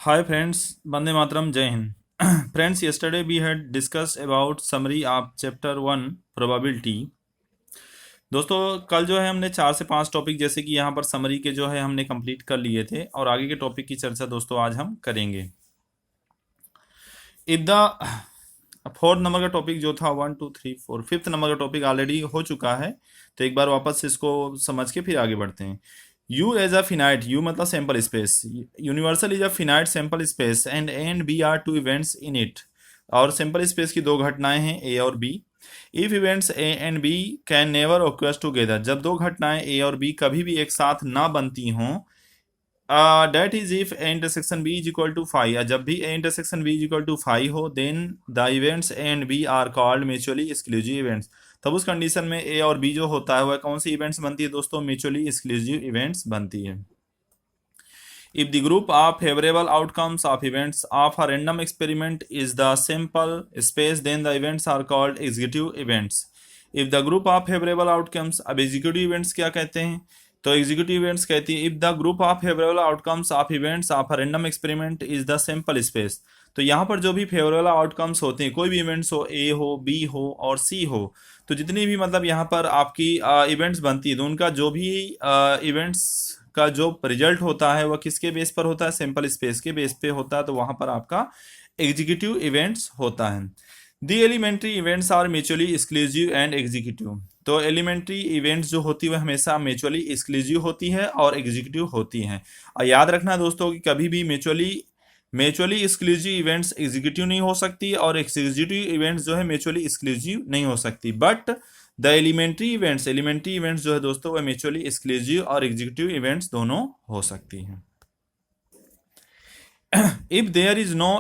Hi friends, Bande Matram, Jai Hind. Friends, yesterday we had discussed about summary of chapter 1 probability. दोस्तों कल जो है हमने 4 से 5 टॉपिक जैसे कि यहाँ पर समरी के जो है हमने कंप्लीट कर लिए थे और आगे के टॉपिक की चर्चा दोस्तों आज हम करेंगे। इफ द फोर्थ नंबर का टॉपिक जो था 1 2 3 4 फिफ्थ नंबर का टॉपिक ऑलरेडी हो चुका है, तो एक बार वापस इसको समझ के फिर आगे बढ़ते हैं। U as a finite, U मतलब sample space, universal is a finite sample space and B are two events in it. और सैंपल स्पेस की दो घटनाएं हैं A और B। If events A and B can never occur together, जब दो घटनाएं A और B कभी भी एक साथ ना बनती हों, that is if A intersection B is equal to five, जब भी A intersection B is equal to five हो, then the events A and B are called mutually exclusive events. तब उस कंडीशन में ए और बी जो होता है वह कौन सी इवेंट्स बनती है दोस्तों? म्यूचुअली एक्सक्लूसिव इवेंट्स बनती है। If the group of favourable outcomes of events of a random experiment is the sample space, then the events are called executive events. If the group of favourable outcomes, अब executive events क्या कहते हैं? तो executive events कहती है if the group of favourable outcomes of events of a random experiment is the sample space. तो यहाँ पर जो भी फेवरेबल आउटकम्स होते हैं, कोई भी इवेंट्स हो, ए हो, बी हो और सी हो, तो जितनी भी मतलब यहाँ पर आपकी इवेंट्स बनती है, तो उनका जो भी इवेंट्स का जो रिजल्ट होता है वह किसके बेस पर होता है? सैंपल स्पेस के बेस पे होता है, तो वहां पर आपका एग्जीक्यूटिव इवेंट्स होता है। The elementary events are mutually exclusive and executive. तो एलिमेंट्री इवेंट्स जो होती है वह हमेशा म्यूचुअली एक्सक्लूसिव होती है और एग्जीक्यूटिव होती हैं। और याद रखना दोस्तों कि कभी भी म्यूचुअली एक्सक्लूसिव इवेंट्स एग्जीक्यूटिव नहीं हो सकती और एग्जीक्यूटिव इवेंट्स जो है म्यूचुअली एक्सक्लूसिव नहीं हो सकती। बट द एलिमेंट्री इवेंट्स जो है दोस्तों वह म्यूचुअली एक्सक्लूसिव और एग्जीक्यूटिव इवेंट्स दोनों हो सकती हैं। If there is no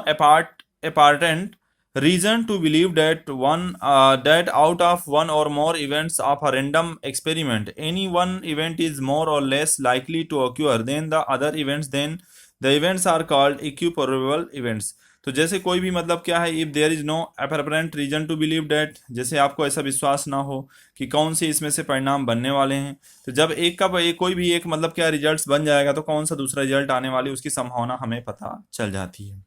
apparent reason to believe that out of one or more events of a random experiment any one event is more or less likely to occur than the other events, then the events are called equiprobable events। तो जैसे कोई भी मतलब क्या है, if there is no apparent reason to believe that, जैसे आपको ऐसा विश्वास ना हो कि कौन से इसमें से परिणाम बनने वाले हैं, तो जब कोई भी एक मतलब क्या रिजल्ट्स बन जाएगा तो कौन सा दूसरा रिजल्ट आने वाली उसकी संभावना हमें पता चल जाती है।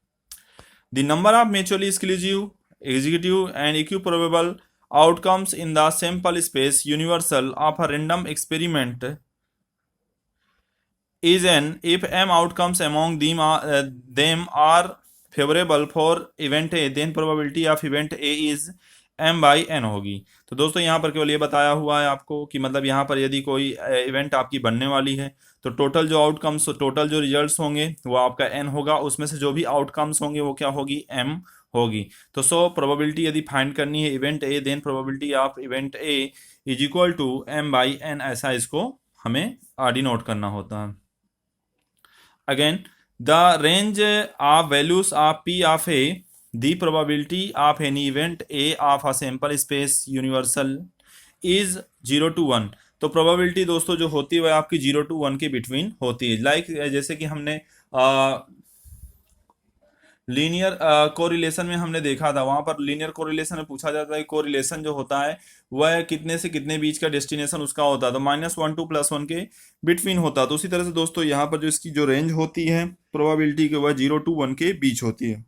The number of mutually exclusive, executive, and equiprobable outcomes in the sample space universal of a random experiment is n if m outcomes among them are favorable for event A, then probability of event A is m by n होगी। तो दोस्तों यहाँ पर केवल ये बताया हुआ है आपको कि मतलब यहाँ पर यदि कोई इवेंट आपकी बनने वाली है तो टोटल जो आउटकम्स, टोटल जो रिजल्ट्स होंगे वो आपका n होगा, उसमें से जो भी आउटकम्स होंगे वो क्या होगी? m होगी। तो प्रोबेबिलिटी यदि फाइंड करनी है event A, then probability of event A is equal to m by n, ऐसा इसको हमें डिनोट करना होता है। Again the range of values of p of a, the probability of any event A of a sample space universal is 0 to 1। तो probability दोस्तों जो होती है वह आपकी 0 to 1 के बिटवीन होती है। जैसे कि हमने लीनियर कोरिलेशन में हमने देखा था, वहां पर लीनियर कोरिलेशन में पूछा जाता है कोरिलेशन जो होता है वह कितने से कितने बीच का डेस्टिनेशन उसका होता है, तो -1 to +1 के बिटवीन होता है। तो उसी तरह से दोस्तों यहाँ पर जो इसकी जो रेंज होती है प्रोबेबिलिटी की वह 0 to 1 के बीच होती है।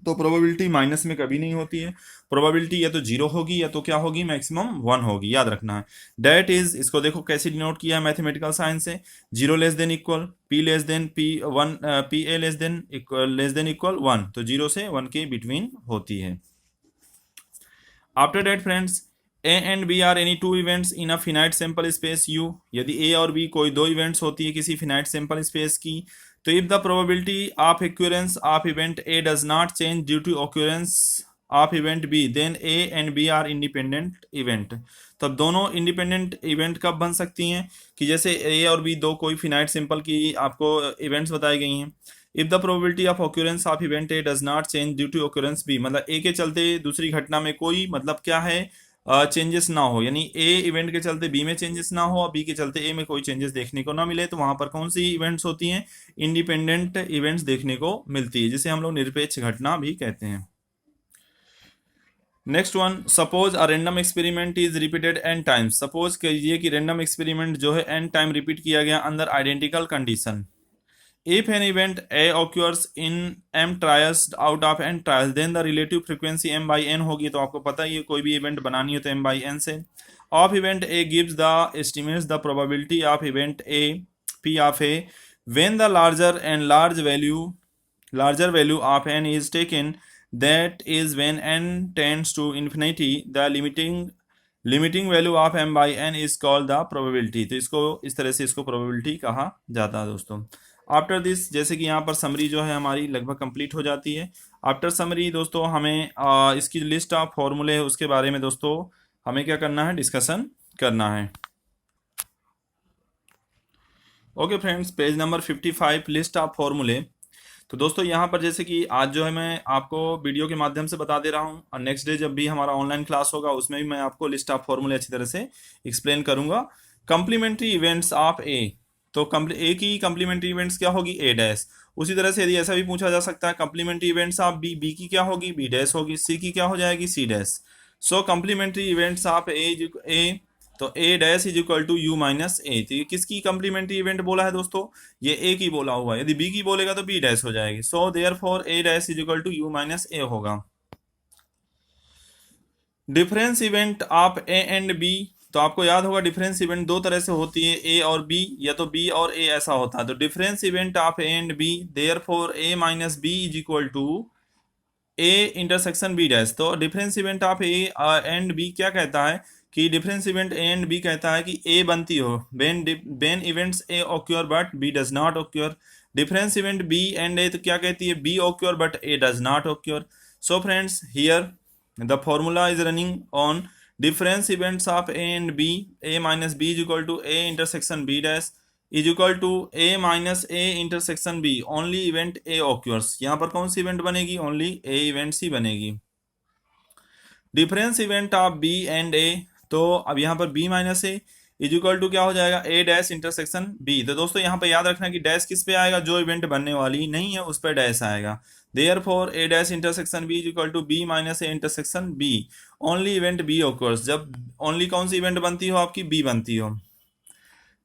तो प्रोबेबिलिटी माइनस में कभी नहीं होती है, प्रोबेबिलिटी या तो 0 होगी या तो क्या होगी? मैक्सिमम 1 होगी, याद रखना है। डेट इज, इसको देखो कैसे डिनोट किया है मैथमेटिकल साइंस से, 0 less than equal p less than p1, pa less than equal 1, तो 0 से 1 के बिटवीन होती है। After that friends, A and B are any two events in a finite sample space U, यदि ए और बी कोई दो इवेंट्स होती है किसी फिनाइट सैंपल स्पेस की, तो if the probability of occurrence of event A does not change due to occurrence of event B, then A and B are independent event. तब दोनों इंडिपेंडेंट इवेंट कब बन सकती हैं? कि जैसे ए और बी दो कोई फिनाइट सैंपल की आपको इवेंट्स बताई गई हैं। If the probability of occurrence of event A does not change due to occurrence B, मतलब ए के चलते दूसरी घटना में कोई मतलब क्या है चेंजेस ना हो, यानी ए इवेंट के चलते बी में चेंजेस ना हो और बी के चलते ए में कोई चेंजेस देखने को ना मिले, तो वहां पर कौन सी इवेंट्स होती हैं? इंडिपेंडेंट इवेंट्स देखने को मिलती है, जिसे हम लोग निरपेक्ष घटना भी कहते हैं। Next one, suppose a random experiment is repeated n times. Suppose कीजिए कि रैंडम एक्सपेरिमेंट जो है एन टाइम रिपीट किया गया under identical condition. If an event A occurs in m trials out of n trials, then the relative frequency m by n होगी। तो आपको पता ही है कोई भी इवेंट बनानी है तो m by n से। Of event A gives the estimates the probability of event A P of A when the larger value of n is taken, that is when n tends to infinity, the limiting value of m by n is called the probability। तो इसको इस तरह से इसको probability कहा जाता है दोस्तों। आफ्टर दिस, जैसे कि यहाँ पर समरी जो है हमारी लगभग कंप्लीट हो जाती है। आफ्टर समरी दोस्तों हमें इसकी लिस्ट ऑफ फॉर्मूले है उसके बारे में दोस्तों हमें क्या करना है, डिस्कशन करना है। Okay friends, page number 55, list of फॉर्मूले। तो दोस्तों यहाँ पर जैसे कि आज जो है मैं आपको वीडियो के माध्यम से बता दे रहा हूँ, और नेक्स्ट डे जब भी हमारा ऑनलाइन क्लास होगा उसमें भी मैं आपको लिस्ट ऑफ फॉर्मूले अच्छी तरह से एक्सप्लेन करूंगा। कंप्लीमेंट्री इवेंट्स ऑफ ए, तो ए की कंप्लीमेंट्री इवेंट्स क्या होगी, ए डैश। उसी तरह से यदि ऐसा भी पूछा जा सकता है complementary events of B, B की क्या होगी, बी डैश होगी। सी की क्या हो जाएगी, C dash. So complementary events of A, तो A dash is equal to U minus A. तो ये किसकी कंप्लीमेंट्री इवेंट बोला है दोस्तों, ये ए की बोला हुआ है। यदि बी की बोलेगा तो बी डैश हो जाएगी। So therefore A dash is equal to U minus A होगा। Difference event of A and B, तो आपको याद होगा डिफरेंस इवेंट दो तरह से होती है, ए और बी, या तो बी और ए ऐसा होता है। तो difference event of A and B, therefore A minus B is equal to A intersection B dash. तो difference event of A and B क्या कहता है कि difference event A and B कहता है कि ए बनती हो when events A occur but B does not occur. Difference event B and A तो क्या कहती है, B occur but A does not occur. So friends here the formula is running on difference events of a and b, a minus b is equal to a intersection b dash is equal to a minus a intersection b, only event a occurs। यहाँ पर कौन सी event बनेगी, only a events ही बनेगी। Difference event of b and a, तो अब यहाँ पर b minus a is equal to क्या हो जाएगा, a डैश इंटरसेक्शन b। तो दोस्तों यहाँ पर याद रखना कि डैश किस पे आएगा, जो इवेंट बनने वाली नहीं है उस पर डैश आएगा। Therefore a dash intersection b is equal to b minus a intersection b, only event b occurs। जब only कौन सी इवेंट बनती हो, आपकी b बनती हो।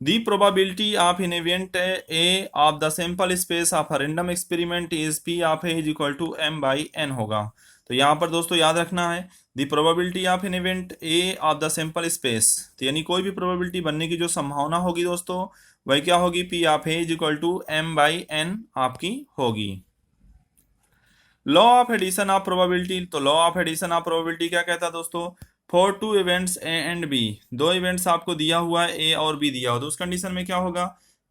The probability of an event a of the sample space of a random experiment is p of a is equal to m by n होगा। तो यहाँ पर दोस्तों याद रखना है the probability of an event a of the sample space, तो यानी कोई भी प्रोबेबिलिटी बनने की जो संभावना होगी दोस्तों वही क्या होगी, p of a is equal to m by n आपकी होगी। Law of addition of probability, तो law of addition of probability क्या कहता है दोस्तों, for two events A and B, दो इवेंट्स आपको दिया हुआ है ए और बी दिया हुआ, तो उस कंडीशन में क्या होगा,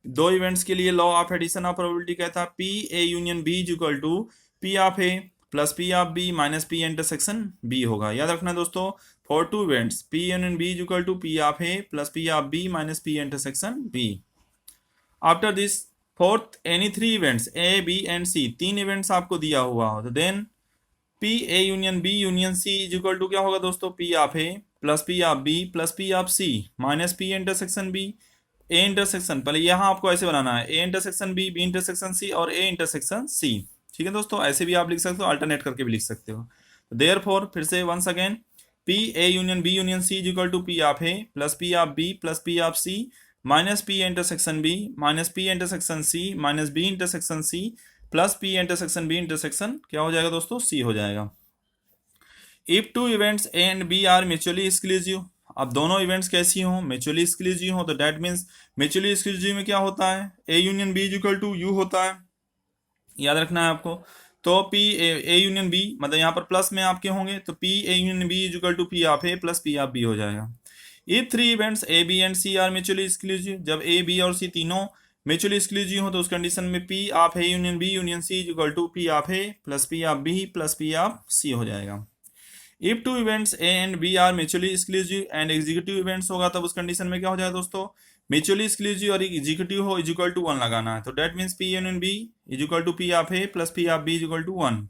दो इवेंट्स के लिए law of addition of probability कहता है P A union B is equal to P of A plus P of B minus P intersection B होगा। याद रखना दोस्तों, for two events P union B is equal to P of A plus P of B minus P intersection B. After this fourth any three events A B and C, तीन events आपको दिया हुआ हो, तो then P A union B union C is equal to क्या होगा दोस्तों, P of A plus P of B plus P of C minus P intersection B. A intersection पहले यहाँ आपको ऐसे बनाना है, A intersection B, B intersection C और ए इंटरसेक्शन सी। ठीक है दोस्तों, ऐसे भी आप लिख सकते हो, अल्टरनेट करके भी लिख सकते हो। तो देयरफॉर फिर से once again P A union B union C is equal to P of A plus P of B plus P of C minus P intersection B minus P intersection C minus B intersection C plus P intersection B intersection क्या हो जाएगा दोस्तों, C हो जाएगा। If two events A and B are mutually exclusive, अब दोनों events कैसी हों, म्यूचुअली एक्सक्लूसिव हो, तो दैट मीन्स म्यूचुअली एक्सक्लूसिव में क्या होता है, A union B is equal to U होता है, याद रखना है आपको। तो पी ए यूनियन बी मतलब यहाँ पर प्लस में आपके होंगे, तो P A union B is equal to P of A plus P of B हो जाएगा। If three events A B and C are mutually exclusive, जब ए बी और सी तीनों म्यूचुअली एक्सक्लूसिव हो तो उस कंडीशन में P of A union B union C is equal to P of A plus P of B plus P of C हो जाएगा। If two events A and B are mutually exclusive and exhaustive events होगा, तब उस condition में क्या हो जाएगा दोस्तों, म्यूचुअली एक्सक्लूसिव और एग्जीक्यूटिव हो इज इक्वल टू 1 लगाना है, तो that means P union B is equal to P of A plus P of B is equal to 1।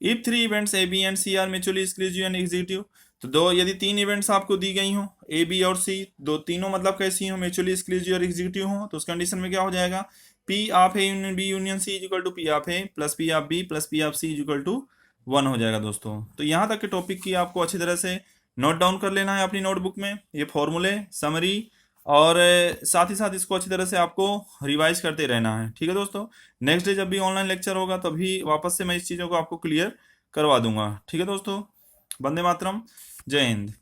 If three events A B and C are mutually exclusive and executive, तो दो यदि तीन events आपको दी गई हो A B और सी, दो तीनों मतलब कैसी हो, म्यूचुअली एक्सक्लूसिव और एग्जीक्यूटिव हो, तो उस कंडीशन में क्या हो जाएगा, P of A union B union C is equal to P of A plus P of B plus P of C is equal to 1 हो जाएगा दोस्तों। तो यहाँ तक के टॉपिक की आपको अच्छी तरह से नोट डाउन कर लेना है अपनी नोटबुक में, ये फॉर्मूले समरी और साथ ही साथ इसको अच्छी तरह से आपको रिवाइज करते रहना है। ठीक है दोस्तों, नेक्स्ट डे जब भी ऑनलाइन लेक्चर होगा तभी वापस से मैं इस चीज़ों को आपको क्लियर करवा दूंगा। ठीक है दोस्तों, वंदे मातरम, जय हिंद।